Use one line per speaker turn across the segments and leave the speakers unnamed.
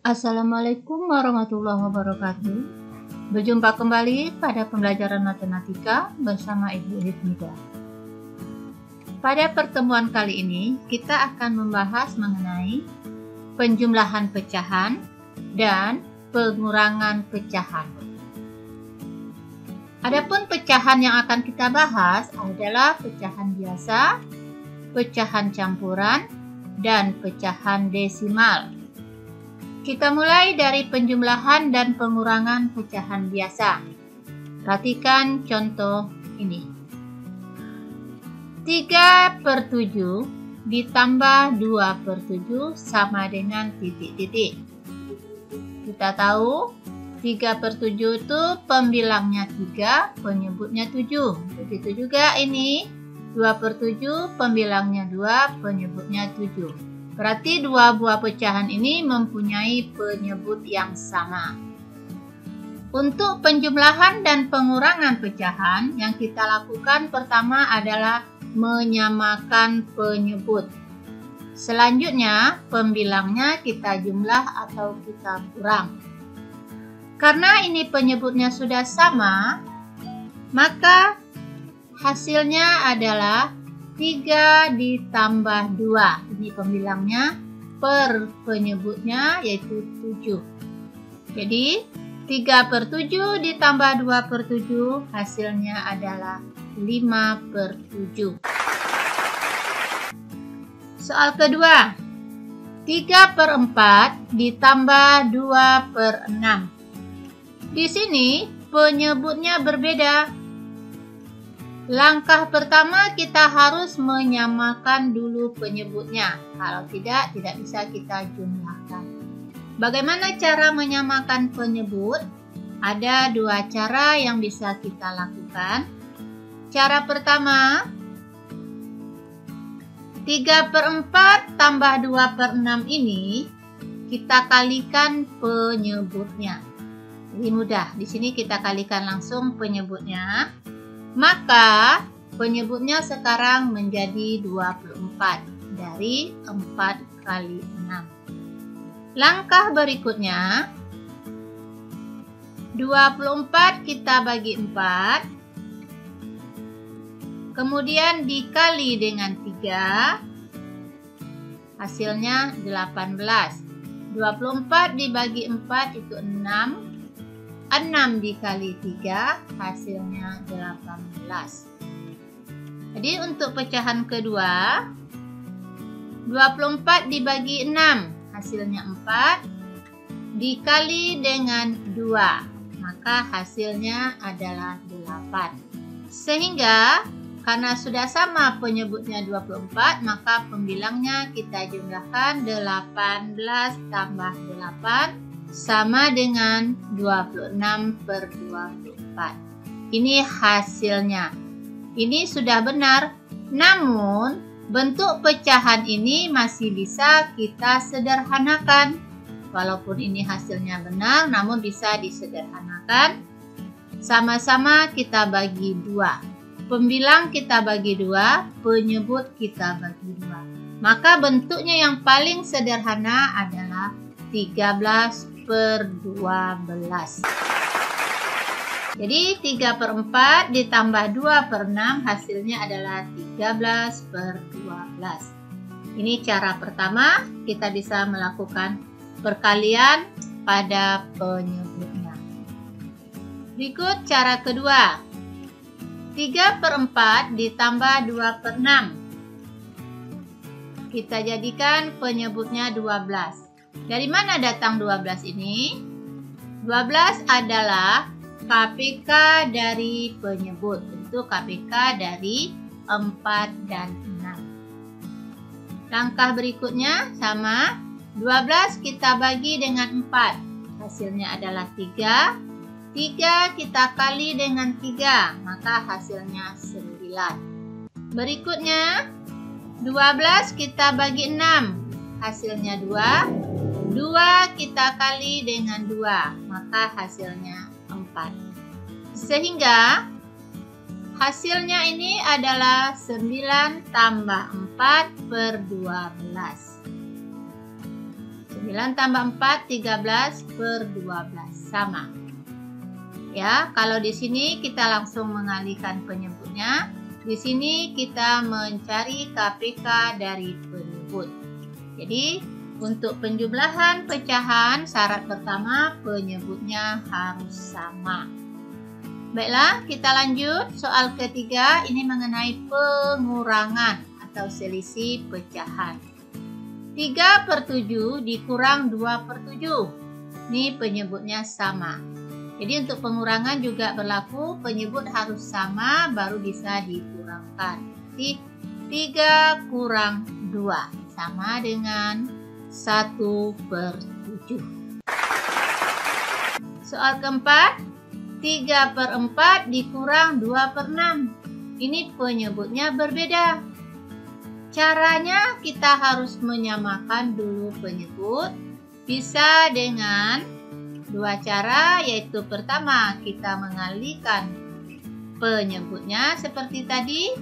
Assalamualaikum warahmatullahi wabarakatuh. Berjumpa kembali pada pembelajaran matematika bersama Ibu Hifnida. Pada pertemuan kali ini, kita akan membahas mengenai penjumlahan pecahan dan pengurangan pecahan. Adapun pecahan yang akan kita bahas adalah pecahan biasa, pecahan campuran, dan pecahan desimal. Kita mulai dari penjumlahan dan pengurangan pecahan biasa. Perhatikan contoh ini. 3/7 ditambah 2/7 sama dengan titik-titik. Kita tahu 3/7 itu pembilangnya 3, penyebutnya 7. Begitu juga ini 2/7 pembilangnya 2, penyebutnya 7. Berarti dua buah pecahan ini mempunyai penyebut yang sama. Untuk penjumlahan dan pengurangan pecahan, yang kita lakukan pertama adalah menyamakan penyebut. Selanjutnya, pembilangnya kita jumlah atau kita kurang. Karena ini penyebutnya sudah sama, maka hasilnya adalah 3 ditambah 2, ini pembilangnya, per penyebutnya yaitu 7. Jadi 3/7 ditambah 2/7 hasilnya adalah 5/7. Soal kedua, 3/4 ditambah 2/6. Di sini penyebutnya berbeda. Langkah pertama kita harus menyamakan dulu penyebutnya. Kalau tidak bisa kita jumlahkan. Bagaimana cara menyamakan penyebut? Ada dua cara yang bisa kita lakukan. Cara pertama, 3/4 tambah 2/6 ini kita kalikan penyebutnya. Ini mudah. Di sini kita kalikan langsung penyebutnya. Maka penyebutnya sekarang menjadi 24 dari 4 kali 6. Langkah berikutnya, 24 kita bagi 4, kemudian dikali dengan 3, hasilnya 18. 24 dibagi 4 itu 6. 6 dikali 3 hasilnya 18. Jadi untuk pecahan kedua, 24 dibagi 6 hasilnya 4 dikali dengan 2, maka hasilnya adalah 8. Sehingga karena sudah sama penyebutnya 24, maka pembilangnya kita jumlahkan 18 tambah 8 sama dengan 26/24. Ini hasilnya. Ini sudah benar. Namun, bentuk pecahan ini masih bisa kita sederhanakan. Walaupun ini hasilnya benar, namun bisa disederhanakan. Sama-sama kita bagi 2. Pembilang kita bagi 2, penyebut kita bagi 2. Maka bentuknya yang paling sederhana adalah 13/12. Jadi 3/4 ditambah 2/6 hasilnya adalah 13/12. Ini cara pertama, kita bisa melakukan perkalian pada penyebutnya. Berikut cara kedua. 3/4 ditambah 2/6. Kita jadikan penyebutnya 12. Dari mana datang 12 ini? 12 adalah KPK dari penyebut. Tentu KPK dari 4 dan 6. Langkah berikutnya sama. 12 kita bagi dengan 4. Hasilnya adalah 3. 3 kita kali dengan 3. Maka hasilnya 9. Berikutnya 12 kita bagi 6. Hasilnya 2. 2 kita kali dengan 2, maka hasilnya 4. Sehingga hasilnya ini adalah 9 tambah 4/12. 9 tambah 4, 13 per 12. Sama. Ya, kalau di sini kita langsung mengalihkan penyebutnya. Di sini kita mencari KPK dari penyebut. Jadi, untuk penjumlahan pecahan, syarat pertama penyebutnya harus sama. Baiklah, kita lanjut. Soal ketiga, ini mengenai pengurangan atau selisih pecahan. 3 per 7 dikurang 2 per 7. Ini penyebutnya sama. Jadi untuk pengurangan juga berlaku, penyebut harus sama baru bisa dikurangkan. Jadi 3 kurang 2 sama dengan 1 per 7. Soal keempat, 3 per 4 dikurang 2 per 6. Ini penyebutnya berbeda. Caranya kita harus menyamakan dulu penyebut. Bisa dengan dua cara, yaitu pertama kita mengalihkan penyebutnya seperti tadi.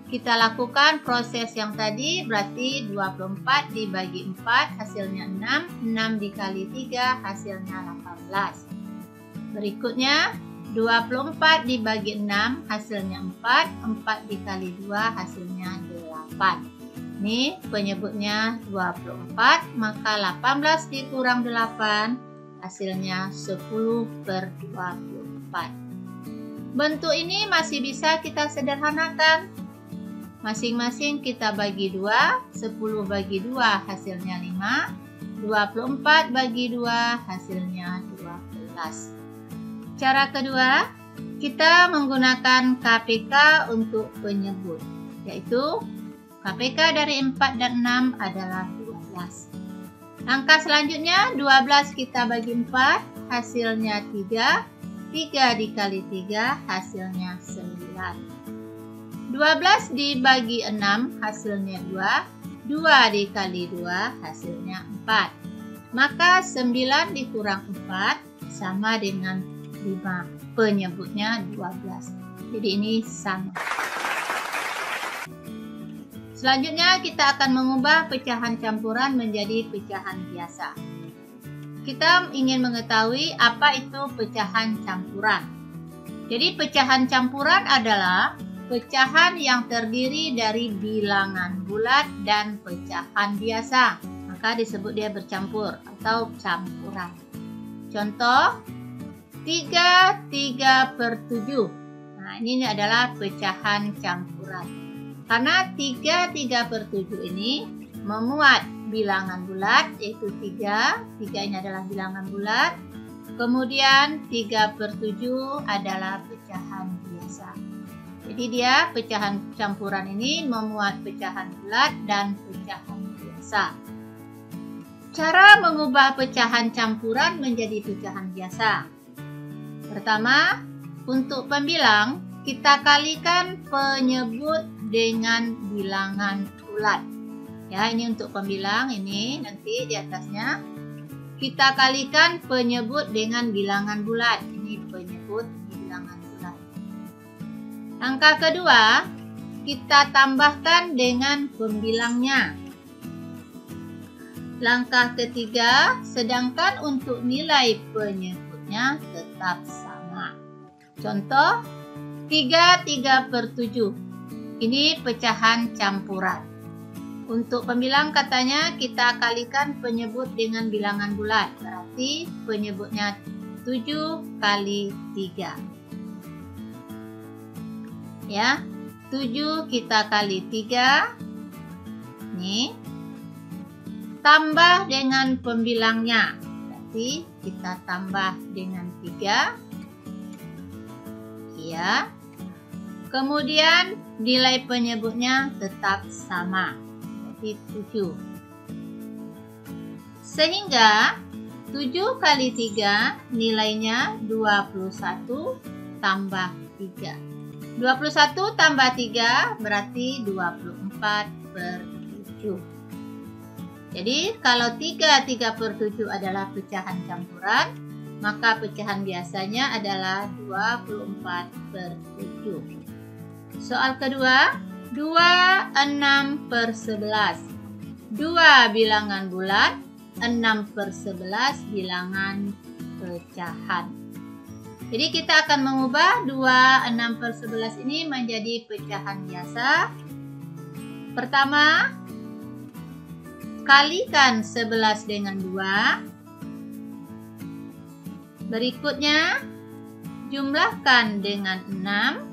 Kita lakukan proses yang tadi, berarti 24 dibagi 4 hasilnya 6, 6 dikali 3 hasilnya 18. Berikutnya 24 dibagi 6 hasilnya 4, 4 dikali 2 hasilnya 8. Ini penyebutnya 24, maka 18 dikurang 8 hasilnya 10 per 24. Bentuk ini masih bisa kita sederhanakan. Masing-masing kita bagi 2, 10 bagi 2 hasilnya 5, 24 bagi 2 hasilnya 12. Cara kedua, kita menggunakan KPK untuk penyebut, yaitu KPK dari 4 dan 6 adalah 12. Langkah selanjutnya, 12 kita bagi 4, hasilnya 3, 3 dikali 3 hasilnya 9. 12 dibagi 6 hasilnya 2, 2 dikali 2 hasilnya 4. Maka 9 dikurang 4 sama dengan 5. Penyebutnya 12. Jadi ini sama. Selanjutnya kita akan mengubah pecahan campuran menjadi pecahan biasa. Kita ingin mengetahui apa itu pecahan campuran. Jadi pecahan campuran adalah pecahan yang terdiri dari bilangan bulat dan pecahan biasa. Maka disebut dia bercampur atau campuran. Contoh, 3 per 7. Nah, ini adalah pecahan campuran. Karena 3 per 7 ini memuat bilangan bulat, yaitu 3. 3 ini adalah bilangan bulat. Kemudian 3 per 7 adalah pecahan biasa. Jadi dia pecahan campuran ini memuat pecahan bulat dan pecahan biasa. Cara mengubah pecahan campuran menjadi pecahan biasa. Pertama, untuk pembilang, kita kalikan penyebut dengan bilangan bulat. Ya, ini untuk pembilang, ini nanti di atasnya. Kita kalikan penyebut dengan bilangan bulat. Ini penyebut bilangan bulat. Angka kedua, kita tambahkan dengan pembilangnya. Langkah ketiga, sedangkan untuk nilai penyebutnya tetap sama. Contoh, 3 per 7. Ini pecahan campuran. Untuk pembilang katanya kita kalikan penyebut dengan bilangan bulat. Berarti penyebutnya 7 kali 3. Ya, 7 kita kali 3. Nih. Tambah dengan pembilangnya. Berarti kita tambah dengan 3. Ya. Kemudian nilai penyebutnya tetap sama. Berarti 7. Sehingga 7 kali 3 nilainya 21 tambah 3. 21 tambah 3 berarti 24 per 7. Jadi kalau 3 per 7 adalah pecahan campuran, maka pecahan biasanya adalah 24 per 7. Soal kedua, 26 per 11. 2 bilangan bulat, 6/11 bilangan pecahan. Jadi kita akan mengubah 6/11 ini menjadi pecahan biasa. Pertama, kalikan 11 dengan 2. Berikutnya, jumlahkan dengan 6.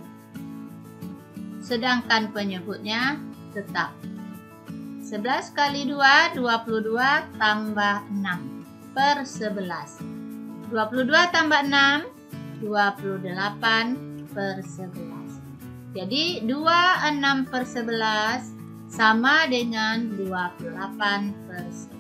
Sedangkan penyebutnya tetap. 11 kali 2, 22 tambah 6/11. 22 tambah 6, 28/11. Jadi 26/11 sama dengan 28/11.